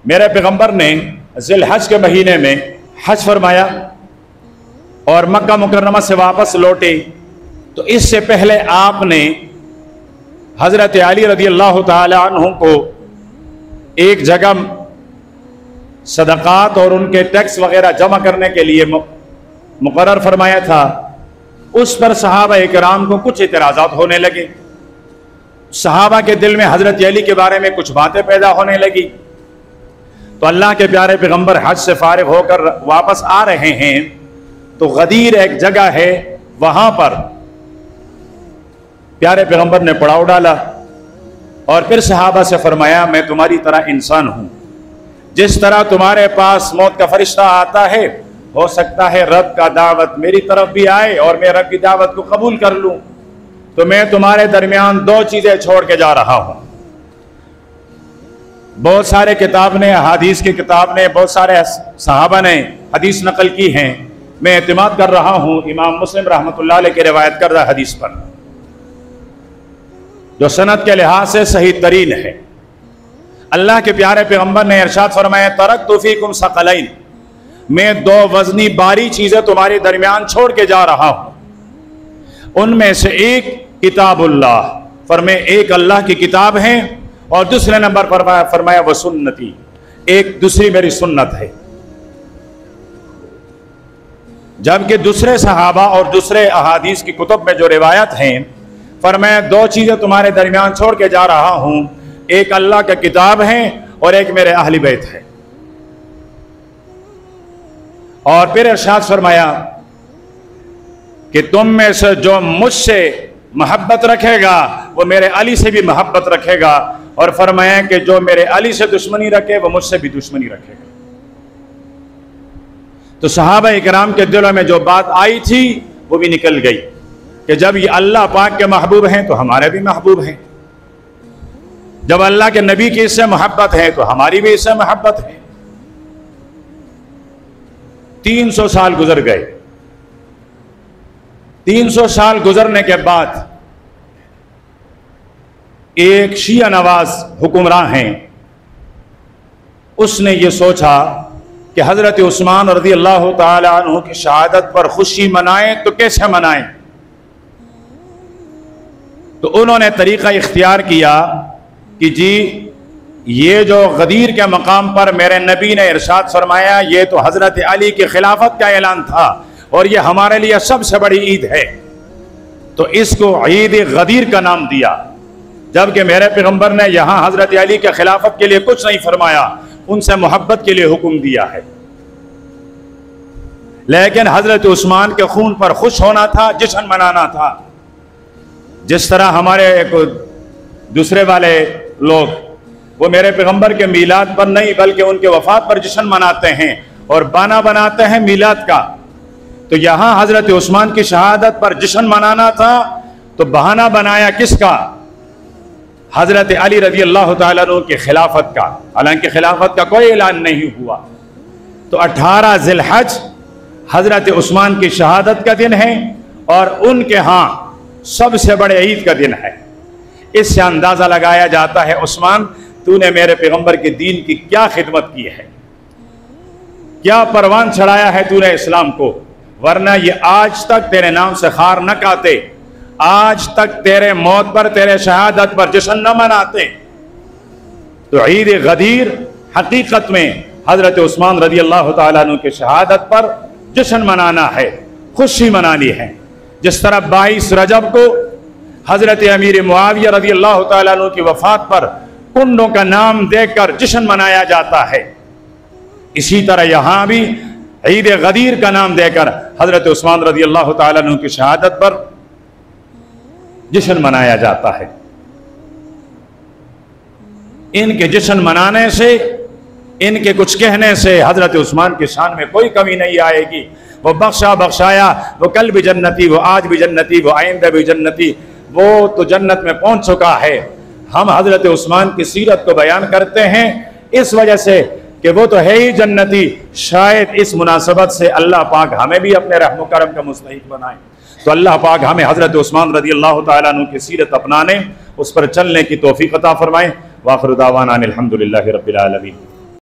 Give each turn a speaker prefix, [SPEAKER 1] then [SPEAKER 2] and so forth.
[SPEAKER 1] میرے پیغمبر نے ذی الحج کے مہینے میں حج فرمایا اور مکہ مکرمہ سے واپس لوٹے، تو اس سے پہلے آپ نے حضرت علی رضی اللہ تعالی عنہ کو ایک جگہ صدقات اور ان کے ٹیکس وغیرہ جمع کرنے کے لیے مقرر فرمایا تھا۔ اس پر صحابہ اکرام کو کچھ اعتراضات ہونے لگے، صحابہ کے دل میں حضرت علی کے بارے میں کچھ باتیں پیدا ہونے لگی۔ تو اللہ کے پیارے پیغمبر حج سے فارغ ہو کر واپس آ رہے ہیں، تو غدیر ایک جگہ ہے، وہاں پر پیارے پیغمبر نے پڑاؤ ڈالا اور پھر صحابہ سے فرمایا میں تمہاری طرح انسان ہوں، جس طرح تمہارے پاس موت کا فرشتہ آتا ہے، ہو سکتا ہے رب کا دعوت میری طرف بھی آئے اور میں رب کی دعوت کو قبول کر لوں، تو میں تمہارے درمیان دو چیزیں چھوڑ کے جا رہا ہوں۔ بہت سارے کتاب نے، حدیث کی کتاب نے، بہت سارے صحابہ نے حدیث نقل کی ہیں، میں اعتماد کر رہا ہوں امام مسلم رحمۃ اللہ علیہ کی روایت کردہ حدیث پر، جو سند کے لحاظ سے صحیح ترین ہے۔ اللہ کے پیارے پیغمبر نے ارشاد فرمایا ترکت فیکم ثقلین، میں دو وزنی باری چیزیں تمہارے درمیان چھوڑ کے جا رہا ہوں، ان میں سے ایک کتاب اللہ، فرمائے ایک اللہ کی کتاب ہے، اور دوسرے نمبر پر فرمایا وہ سنتی، ایک دوسری میری سنت ہے۔ جبکہ دوسرے صحابہ اور دوسرے احادیث کی کتب میں جو روایت ہیں، فرمایا دو چیزیں تمہارے درمیان چھوڑ کے جا رہا ہوں، ایک اللہ کا کتاب ہے اور ایک میرے اہل بیت ہے۔ اور پھر ارشاد فرمایا کہ تم میں سے جو مجھ سے محبت رکھے گا وہ میرے علی سے بھی محبت رکھے گا، اور فرمایا کہ جو میرے علی سے دشمنی رکھے وہ مجھ سے بھی دشمنی رکھے گا۔ تو صحابہ اکرام کے دلوں میں جو بات آئی تھی وہ بھی نکل گئی کہ جب یہ اللہ پاک کے محبوب ہیں تو ہمارے بھی محبوب ہیں، جب اللہ کے نبی کی اس سے محبت ہے تو ہماری بھی اس سے محبت ہے۔ 300 سال گزر گئے، 300 سال گزرنے کے بعد ایک شیعہ نواز حکمراں ہیں، اس نے یہ سوچا کہ حضرت عثمان رضی اللہ تعالی عنہ کی شہادت پر خوشی منائیں تو کیسے منائیں؟ تو انہوں نے طریقہ اختیار کیا کہ جی یہ جو غدیر کے مقام پر میرے نبی نے ارشاد فرمایا یہ تو حضرت علی کی خلافت کا اعلان تھا اور یہ ہمارے لیے سب سے بڑی عید ہے، تو اس کو عید غدیر کا نام دیا، جبکہ میرے پیغمبر نے یہاں حضرت علی کے خلافت کے لیے کچھ نہیں فرمایا، ان سے محبت کے لیے حکم دیا ہے۔ لیکن حضرت عثمان کے خون پر خوش ہونا تھا، جشن منانا تھا، جس طرح ہمارے ایک دوسرے والے لوگ وہ میرے پیغمبر کے میلاد پر نہیں بلکہ ان کے وفات پر جشن مناتے ہیں اور بانا بناتے ہیں میلاد کا، تو یہاں حضرت عثمان کی شہادت پر جشن منانا تھا، تو بہانہ بنایا کس کا؟ حضرت علی رضی اللہ تعالیٰ عنہ کی خلافت کا، حالانکہ خلافت کا کوئی اعلان نہیں ہوا۔ تو 18 ذی الحج حضرت عثمان کی شہادت کا دن ہے اور ان کے ہاں سب سے بڑے عید کا دن ہے۔ اس سے اندازہ لگایا جاتا ہے عثمان تو نے میرے پیغمبر کے دین کی کیا خدمت کی ہے، کیا پروان چڑھایا ہے تو نے اسلام کو، ورنہ یہ آج تک تیرے نام سے خار نہ کاتے، آج تک تیرے موت پر، تیرے شہادت پر جشن نہ مناتے۔ تو عید غدیر حقیقت میں حضرت عثمان رضی اللہ تعالیٰ عنہ کی شہادت پر جشن منانا ہے، خوشی منانی ہے، جس طرح 22 رجب کو حضرت امیر معاویہ رضی اللہ تعالیٰ عنہ کی وفات پر کنڈوں کا نام دے کر جشن منایا جاتا ہے، اسی طرح یہاں بھی عید غدیر کا نام دے کر حضرت عثمان رضی اللہ تعالیٰ عنہ کی شہادت پر جشن منایا جاتا ہے۔ ان کے جشن منانے سے، ان کے کچھ کہنے سے حضرت عثمان کی شان میں کوئی کمی نہیں آئے گی۔ وہ بخشا بخشایا، وہ کل بھی جنتی، وہ آج بھی جنتی، وہ آئندہ بھی جنتی، وہ تو جنت میں پہنچ چکا ہے۔ ہم حضرت عثمان کی سیرت کو بیان کرتے ہیں اس وجہ سے کہ وہ تو ہے ہی جنتی، شاید اس مناسبت سے اللہ پاک ہمیں بھی اپنے رحم و کرم کا مستحق بنائے۔ تو اللہ پاک ہمیں حضرت عثمان رضی اللہ تعالیٰ عنہ کی سیرت اپنانے، اس پر چلنے کی توفیق عطا فرمائے۔ وآخر دعوانا الحمدللہ رب العالمین۔